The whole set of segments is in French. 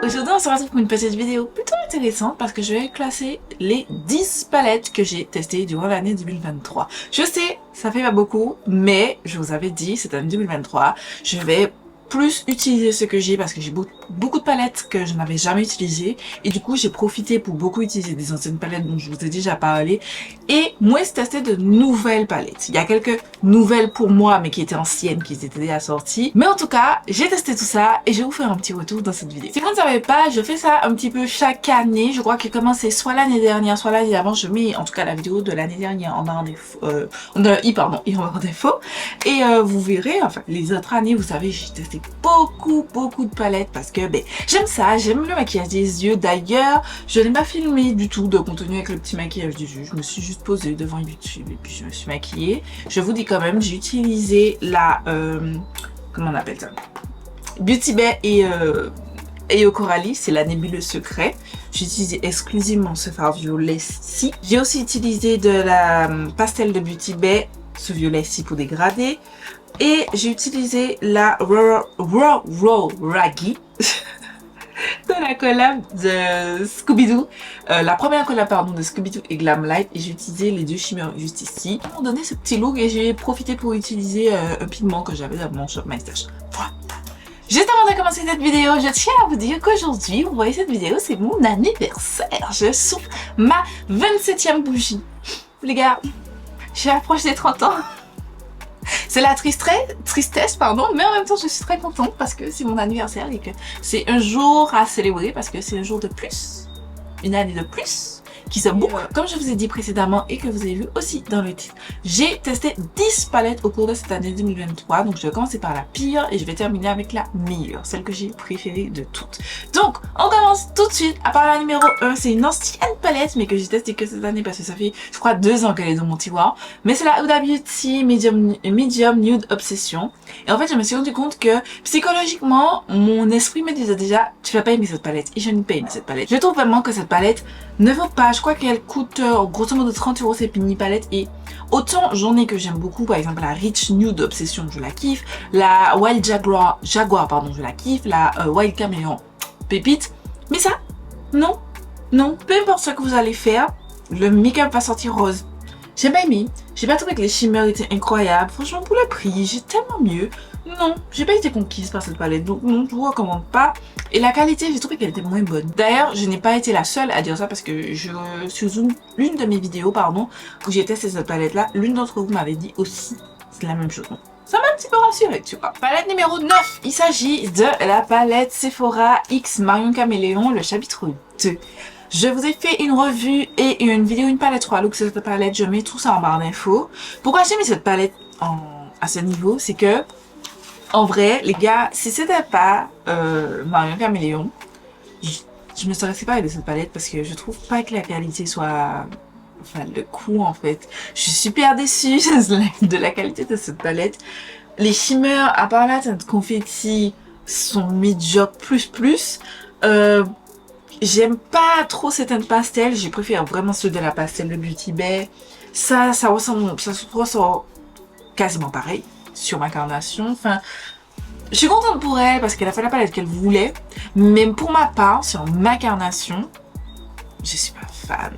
Aujourd'hui on se retrouve pour une petite vidéo plutôt intéressante parce que je vais classer les 10 palettes que j'ai testées durant l'année 2023. Je sais, ça fait pas beaucoup, mais je vous avais dit, cette année 2023, je vais plus utiliser ce que j'ai parce que j'ai beaucoup de palettes que je n'avais jamais utilisées et du coup j'ai profité pour beaucoup utiliser des anciennes palettes dont je vous ai déjà parlé et moi tester de nouvelles palettes. Il y a quelques nouvelles pour moi mais qui étaient anciennes, qui étaient déjà sorties, mais en tout cas j'ai testé tout ça et je vais vous faire un petit retour dans cette vidéo. Si vous ne savez pas, je fais ça un petit peu chaque année. Je crois que commencé soit l'année dernière soit l'année d'avant. Je mets en tout cas la vidéo de l'année dernière en barre défaut, en barre défaut et vous verrez, enfin les autres années vous savez j'ai testé beaucoup de palettes parce que ben j'aime ça, j'aime le maquillage des yeux. D'ailleurs je n'ai pas filmé du tout de contenu avec le petit maquillage des yeux, je me suis juste posée devant YouTube et puis je me suis maquillée. Je vous dis quand même, j'ai utilisé la comment on appelle ça, Beauty Bay et au Coralie, c'est la nébuleuse secret. J'ai utilisé exclusivement ce fard violet-ci. J'ai aussi utilisé de la pastel de Beauty Bay, ce violet-ci pour dégrader. Et j'ai utilisé la Raw Raggy de la collab de Scooby-Doo. La première collab pardon de Scooby-Doo et Glam Light. Et j'ai utilisé les deux shimmers juste ici. Ils m'ont donné ce petit look et j'ai profité pour utiliser un pigment que j'avais dans mon shop My Stash. Voilà. Juste avant de commencer cette vidéo, je tiens à vous dire qu'aujourd'hui, vous voyez cette vidéo, c'est mon anniversaire. Je souffle ma 27e bougie. Les gars, je approche des 30 ans. C'est la tristesse, pardon, mais en même temps je suis très contente parce que c'est mon anniversaire et que c'est un jour à célébrer parce que c'est un jour de plus, une année de plus qui se boucle. Comme je vous ai dit précédemment et que vous avez vu aussi dans le titre, j'ai testé 10 palettes au cours de cette année 2023. Donc je vais commencer par la pire et je vais terminer avec la meilleure, celle que j'ai préférée de toutes. Donc on commence tout de suite. À part la numéro 1, c'est une ancienne palette mais que j'ai testée que cette année parce que ça fait je crois 2 ans qu'elle est dans mon tiroir. Mais c'est la Huda Beauty Medium Nude Obsession. Et en fait je me suis rendu compte que psychologiquement mon esprit me disait déjà tu vas pas aimer cette palette et je n'ai pas aimé cette palette. Je trouve vraiment que cette palette ne vaut pas, je crois qu'elle coûte grosso modo 30 € cette mini palette et autant j'en ai que j'aime beaucoup, par exemple la Rich Nude Obsession je la kiffe, la Wild Jaguar pardon je la kiffe, la Wild Caméléon pépite, mais ça non, peu importe ce que vous allez faire, le make-up va sortir rose. J'ai pas aimé, j'ai pas trouvé que les shimmers étaient incroyables, franchement pour le prix j'ai tellement mieux. Non, j'ai pas été conquise par cette palette, donc non, je vous recommande pas. Et la qualité, j'ai trouvé qu'elle était moins bonne. D'ailleurs, je n'ai pas été la seule à dire ça parce que sur l'une de mes vidéos, pardon, où j'ai testé cette palette-là, l'une d'entre vous m'avait dit aussi c'est la même chose. Donc, ça m'a un petit peu rassurée, tu vois. Palette numéro 9, il s'agit de la palette Sephora X Marion Caméléon, le chapitre 2. Je vous ai fait une revue et une vidéo, une palette 3 looks de cette palette, je mets tout ça en barre d'infos. Pourquoi j'ai mis cette palette à ce niveau, c'est que en vrai, les gars, si c'était pas Marion Caméléon, je me serais séparée de cette palette parce que je trouve pas que la qualité soit... Enfin, le coup en fait. Je suis super déçue de la qualité de cette palette. Les shimmers, à part la teinte confetti, sont médiocres plus. J'aime pas trop ces teintes pastel. J'ai préféré vraiment ceux de la pastel de Beauty Bay. Ça ressort quasiment pareil sur ma carnation. Enfin, je suis contente pour elle parce qu'elle a fait la palette qu'elle voulait, mais pour ma part, sur ma carnation, je suis pas fan.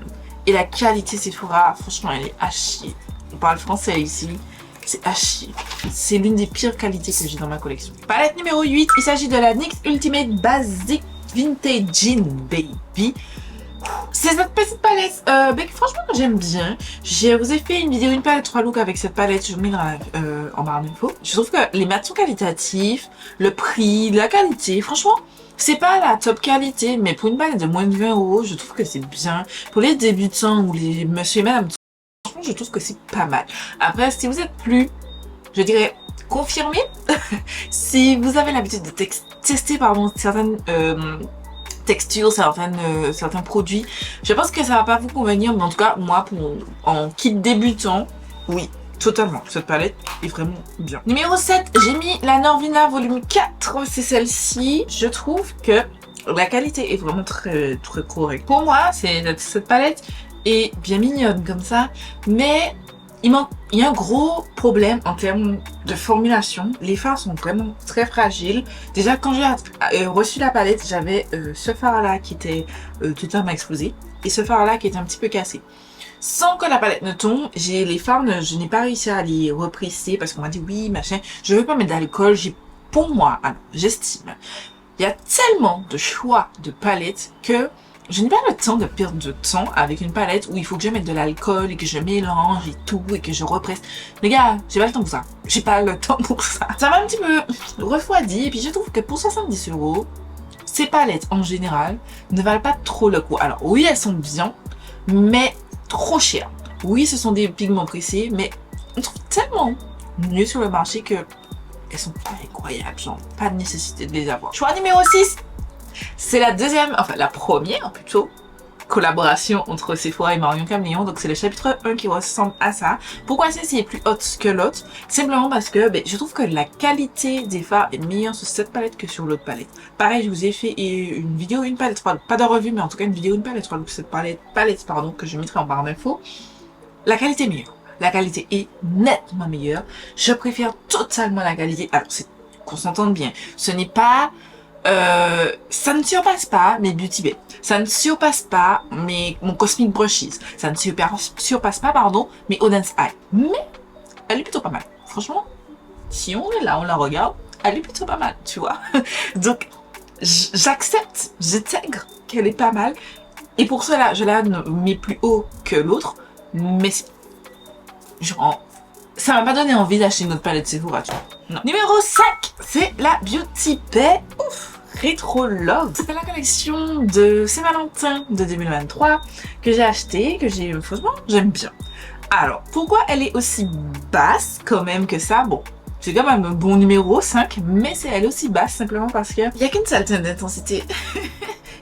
Et la qualité Sephora, franchement, elle est à chier. On parle français ici, c'est à chier. C'est l'une des pires qualités que j'ai dans ma collection. Palette numéro 8, il s'agit de la NYX Ultimate Basic Vintage Jean Baby. C'est cette petite palette franchement j'aime bien. Je vous ai fait une vidéo, une palette 3 looks avec cette palette, je vous mets en barre d'infos. Je trouve que les mats sont qualitatifs, le prix, la qualité, franchement c'est pas la top qualité, mais pour une palette de moins de 20 €, je trouve que c'est bien. Pour les débutants ou les monsieur et madame, franchement je trouve que c'est pas mal. Après si vous êtes plus, je dirais confirmé, si vous avez l'habitude de tester pardon certaines textures, certains produits, je pense que ça va pas vous convenir, mais en tout cas moi en kit débutant, oui totalement, cette palette est vraiment bien. Numéro 7, j'ai mis la Norvina volume 4, c'est celle-ci. Je trouve que la qualité est vraiment très correcte. Pour moi, cette palette est bien mignonne comme ça, mais il y a un gros problème en termes de formulation. Les fards sont vraiment très fragiles. Déjà, quand j'ai reçu la palette, j'avais ce fard-là qui était totalement explosé et ce fard-là qui était un petit peu cassé. Sans que la palette ne tombe, les fards, je n'ai pas réussi à les represser parce qu'on m'a dit oui, machin. Je ne veux pas mettre d'alcool. Pour moi, alors, j'estime, il y a tellement de choix de palettes que je n'ai pas le temps de perdre de temps avec une palette où il faut que je mette de l'alcool et que je mélange et tout et que je represse. Les gars, j'ai pas le temps pour ça. J'ai pas le temps pour ça. Ça m'a un petit peu refroidi et puis je trouve que pour 70 €, ces palettes en général ne valent pas trop le coup. Alors oui, elles sont bien, mais trop chères. Oui, ce sont des pigments pressés, mais on trouve tellement mieux sur le marché que elles sont pas incroyables. Genre, pas de nécessité de les avoir. Choix numéro 6. C'est la première plutôt, collaboration entre Sephora et Marion Caméléon. Donc c'est le chapitre 1 qui ressemble à ça. Pourquoi celle-ci est plus haute que l'autre? Simplement parce que je trouve que la qualité des fards est meilleure sur cette palette que sur l'autre palette. Pareil, je vous ai fait une vidéo, une palette, pas de revue, mais en tout cas une vidéo, une palette, cette palette, pardon, que je mettrai en barre d'infos. La qualité est meilleure. La qualité est nettement meilleure. Je préfère totalement la qualité. Alors, c'est qu'on s'entende bien. Ce n'est pas... ça ne surpasse pas mes Beauty Bay. Ça ne surpasse pas mon Cosmic Brushes. Ça ne surpasse pas, pardon, mes Oden's Eye. Mais, elle est plutôt pas mal. Franchement, si on est là, on la regarde, elle est plutôt pas mal, tu vois. Donc, j'accepte, j'intègre qu'elle est pas mal. Et pour cela, je la mets plus haut que l'autre. Mais, genre, ça m'a pas donné envie d'acheter une autre palette Sephora, tu vois. Non. Numéro 5, c'est la Beauty Bay. Ouf! Retro Love. C'est la collection de Saint-Valentin de 2023 que j'ai acheté, franchement, j'aime bien. Alors, pourquoi elle est aussi basse quand même que ça? Bon, c'est quand même un bon numéro 5, mais elle est aussi basse simplement parce que il n'y a qu'une seule teinte d'intensité.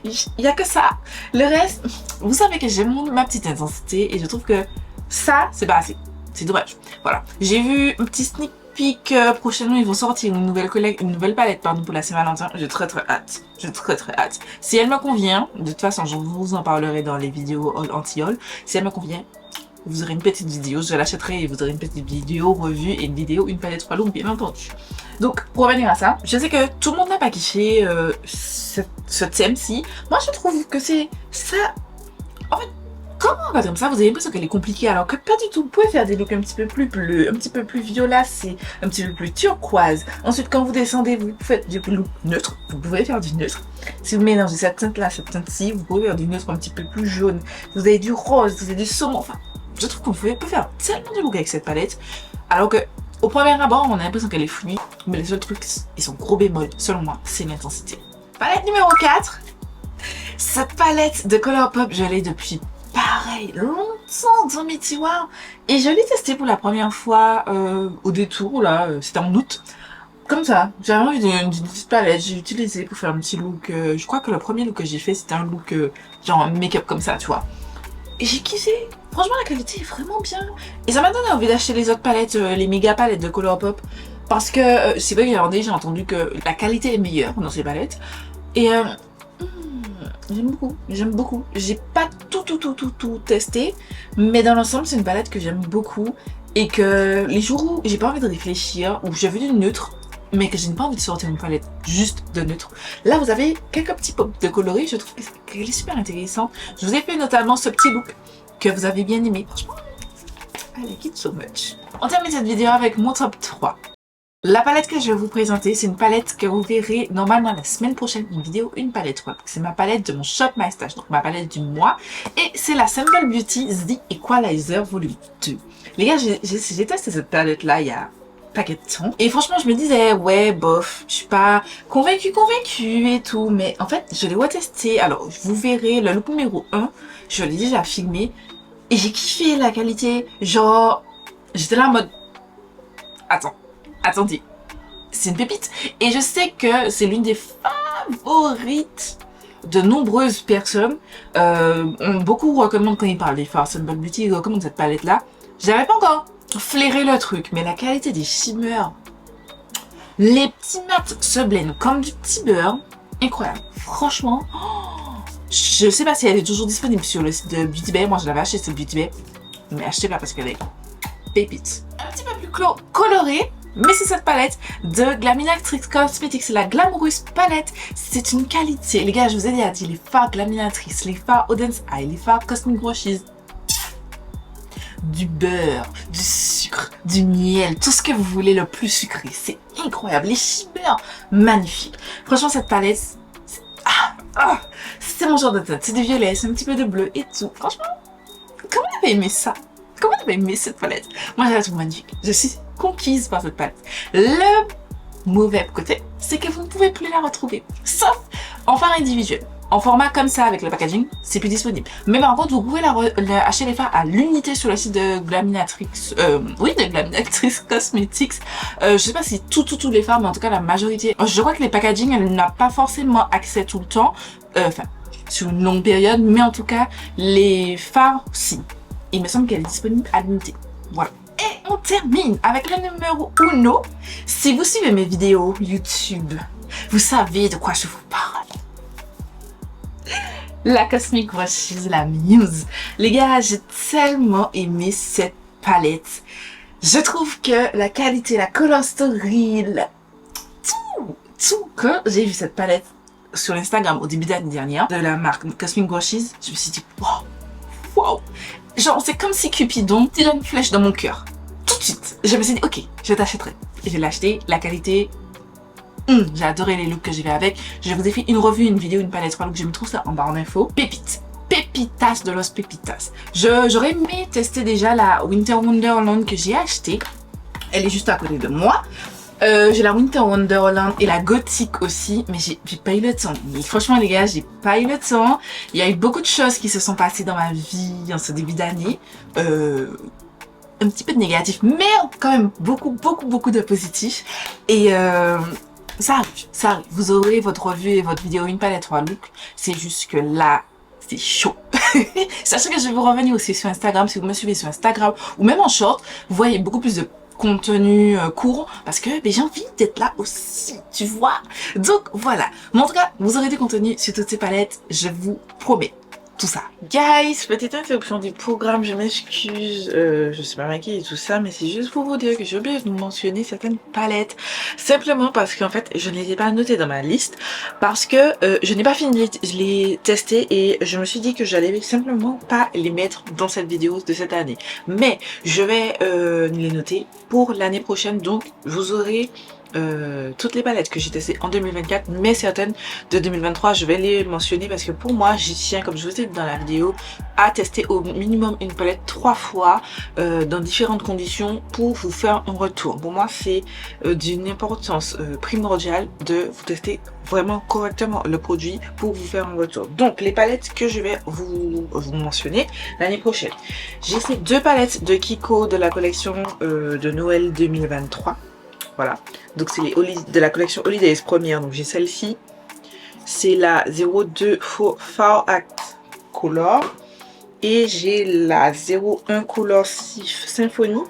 Il n'y a que ça. Le reste, vous savez que j'aime ma petite intensité et je trouve que ça, c'est pas assez. C'est dommage. Voilà. J'ai vu un petit sneak peek. Prochainement, ils vont sortir une nouvelle palette, pardon, pour la Saint-Valentin. J'ai très hâte. J'ai très hâte. Si elle me convient, de toute façon, je vous en parlerai dans les vidéos anti-haul. Si elle me convient, vous aurez une petite vidéo. Je l'achèterai et vous aurez une petite vidéo revue et une vidéo, une palette 3 longue, bien entendu. Donc, pour revenir à ça, je sais que tout le monde n'a pas kiffé ce thème-ci. Moi, je trouve que c'est ça. En fait, comment on va comme ça, vous avez l'impression qu'elle est compliquée alors que pas du tout. Vous pouvez faire des looks un petit peu plus bleus, un petit peu plus violacés, un petit peu plus turquoise. Ensuite, quand vous descendez, vous faites du look neutre. Vous pouvez faire du neutre. Si vous mélangez cette teinte-là, cette teinte-ci, vous pouvez faire du neutre un petit peu plus jaune. Vous avez du rose, vous avez du saumon. Enfin, je trouve qu'on peut faire tellement de looks avec cette palette. Alors que, au premier abord, on a l'impression qu'elle est fluide. Mais les autres trucs, ils sont gros bémols. Selon moi, c'est l'intensité. Palette numéro 4. Cette palette de Colourpop, je l'ai depuis pareil, longtemps dans mes tiroirs. Et je l'ai testé pour la première fois au détour, là, c'était en août. Comme ça, j'avais envie d'une petite palette, j'ai utilisé pour faire un petit look. Je crois que le premier look que j'ai fait, c'était un look genre make-up comme ça, tu vois. Et j'ai kiffé. Franchement, la qualité est vraiment bien. Et ça m'a donné envie d'acheter les autres palettes, les méga palettes de Colourpop. Parce que c'est vrai que j'ai entendu que la qualité est meilleure dans ces palettes. Et j'aime beaucoup. J'ai pas tout testé, mais dans l'ensemble, c'est une palette que j'aime beaucoup et que les jours où j'ai pas envie de réfléchir, où je veux du neutre, mais que je n'ai pas envie de sortir une palette juste de neutre. Là, vous avez quelques petits pops de coloris, je trouve qu'elle est super intéressante. Je vous ai fait notamment ce petit look que vous avez bien aimé. Franchement, I like it so much. On termine cette vidéo avec mon top 3. La palette que je vais vous présenter, c'est une palette que vous verrez normalement la semaine prochaine, une vidéo, une palette 3. C'est ma palette de mon Shop My Stash, donc ma palette du mois. Et c'est la Simple Beauty The Equalizer Volume 2. Les gars, j'ai testé cette palette-là il y a un paquet de temps. Et franchement, je me disais, ouais, bof, je suis pas convaincue et tout. Mais en fait, je l'ai retesté. Alors, vous verrez le look numéro 1, je l'ai déjà filmé. Et j'ai kiffé la qualité. Genre, j'étais là en mode, attendez, c'est une pépite. Et je sais que c'est l'une des favorites de nombreuses personnes. Beaucoup recommandent quand ils parlent des fards Simple Beauty, ils recommandent cette palette-là. J'avais pas encore flairé le truc, mais la qualité des shimmers, les petits mats se blendent comme du petit beurre. Incroyable. Franchement, je sais pas si elle est toujours disponible sur le site de Beauty Bay. Moi, je l'avais acheté sur Beauty Bay, mais achetez-la parce qu'elle est pépite. Un petit peu plus coloré, mais c'est cette palette de Glaminatrix Cosmetics, c'est la Glamorous palette. C'est une qualité. Les gars, je vous ai déjà dit, les fards Glaminatrix, les fards Auden's Eye, les fards Cosmic Brushes, du beurre, du sucre, du miel, tout ce que vous voulez le plus sucré. C'est incroyable. Les shimmers, magnifiques. Franchement, cette palette, c'est mon genre de teinte. C'est du violet, c'est un petit peu de bleu et tout. Franchement, comment vous avez aimé ça? Comment vous avez aimé cette palette? Moi, je la trouve magnifique. Je suis conquise par cette palette. Le mauvais côté, c'est que vous ne pouvez plus la retrouver. Sauf en fards individuels. En format comme ça, avec le packaging, c'est plus disponible. Mais par contre, vous pouvez acheter les fards à l'unité sur le site de Glaminatrix. De Glaminatrix Cosmetics. Je sais pas si tous les fards, mais en tout cas la majorité. Je crois que les packaging, elle n'a pas forcément accès tout le temps. Enfin, sur une longue période. Mais en tout cas, les fards, si. Il me semble qu'elle est disponible à l'unité. Voilà. Et on termine avec le numéro 1. Si vous suivez mes vidéos YouTube, vous savez de quoi je vous parle. La Cosmic Brushes, la Muse. Les gars, j'ai tellement aimé cette palette. Je trouve que la qualité, la color story, tout, quand j'ai vu cette palette sur Instagram au début d'année dernière de la marque Cosmic Brushes, je me suis dit, wow. Genre, c'est comme si Cupidon tirait une flèche dans mon cœur. Tout de suite. Je me suis dit, ok, je t'achèterai. Et je l'ai acheté, la qualité... j'ai adoré les looks que j'ai fait avec. Je vous ai fait une revue, une vidéo, une palette 3 looks. Je me trouve ça en barre en info. Pépite. Pépitas de los Pépitas. J'aurais aimé tester déjà la Winter Wonderland que j'ai achetée. Elle est juste à côté de moi. J'ai la Winter Wonderland et la Gothic aussi, mais j'ai pas eu le temps. Mais franchement les gars, j'ai pas eu le temps. Il y a eu beaucoup de choses qui se sont passées dans ma vie en ce début d'année. Un petit peu de négatif, mais quand même beaucoup de positif. Et ça arrive. Vous aurez votre revue et votre vidéo, une palette 3 looks. C'est juste que là, c'est chaud. Sachez que je vais vous revenir aussi sur Instagram. Si vous me suivez sur Instagram ou même en short, vous voyez beaucoup plus de contenu court parce que j'ai envie d'être là aussi, tu vois. Donc voilà. Mais en tout cas, vous aurez des contenus sur toutes ces palettes. Je vous promets. Tout ça. Guys, petite interruption du programme, je m'excuse, je suis pas maquillée et tout ça, mais c'est juste pour vous dire que j'ai oublié de vous mentionner certaines palettes, simplement parce qu'en fait, je ne les ai pas notées dans ma liste, parce que je n'ai pas fini de les tester et je me suis dit que j'allais simplement pas les mettre dans cette vidéo de cette année. Mais je vais les noter pour l'année prochaine, donc vous aurez toutes les palettes que j'ai testées en 2024, mais certaines de 2023 je vais les mentionner parce que pour moi j'y tiens, comme je vous ai dit dans la vidéo, à tester au minimum une palette 3 fois dans différentes conditions pour vous faire un retour. Pour moi c'est d'une importance primordiale de vous tester vraiment correctement le produit pour vous faire un retour. Donc les palettes que je vais vous mentionner l'année prochaine, j'ai ces 2 palettes de Kiko de la collection de Noël 2023. Voilà, donc c'est les de la collection Holidays première. Donc j'ai celle-ci, c'est la 02 Far Act Color et j'ai la 01 Color Symphony,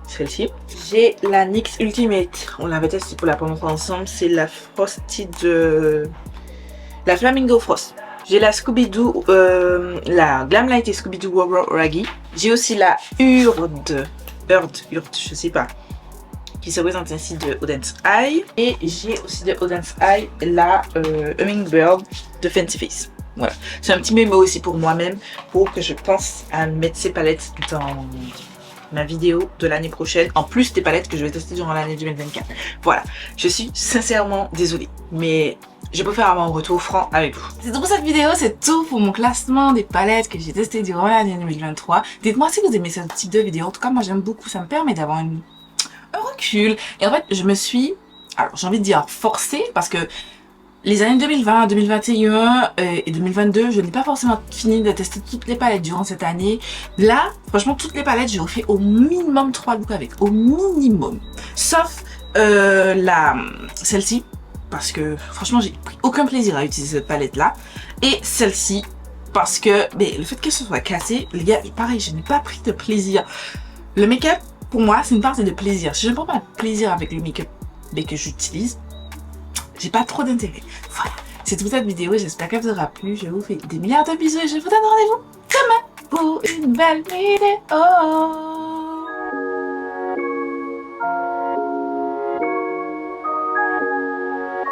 celle-ci. J'ai la NYX Ultimate, on l'avait testé pour la première fois ensemble, c'est la Frosted la Flamingo Frost. J'ai la Scooby-Doo, la Glamlight et Scooby-Doo Raggy. J'ai aussi la Urd, je sais pas, qui se présente ainsi de Auden's Eye. Et j'ai aussi de Auden's Eye la Hummingbird de Fancy Face. Voilà, c'est un petit mémo aussi pour moi-même, pour que je pense à mettre ces palettes dans ma vidéo de l'année prochaine, en plus des palettes que je vais tester durant l'année 2024. Voilà, je suis sincèrement désolée, mais je préfère avoir un retour franc avec vous. C'est tout pour cette vidéo, c'est tout pour mon classement des palettes que j'ai testées durant l'année 2023. Dites-moi si vous aimez ce type de vidéo. En tout cas, moi j'aime beaucoup, ça me permet d'avoir un recul. Et en fait, je me suis, alors j'ai envie de dire forcée, parce que les années 2020, 2021 et 2022, je n'ai pas forcément fini de tester toutes les palettes durant cette année. Là, franchement, toutes les palettes, j'ai refait au minimum 3 looks avec, au minimum. Sauf celle-ci, parce que franchement, j'ai pris aucun plaisir à utiliser cette palette-là. Et celle-ci, parce que le fait que ce soit cassé, les gars, pareil, je n'ai pas pris de plaisir. Le make-up, pour moi, c'est une partie de plaisir. Si je ne prends pas de plaisir avec le make-up que j'utilise, j'ai pas trop d'intérêt. Voilà, c'est toute cette vidéo, j'espère qu'elle vous aura plu. Je vous fais des milliards de bisous et je vous donne rendez-vous demain pour une belle vidéo.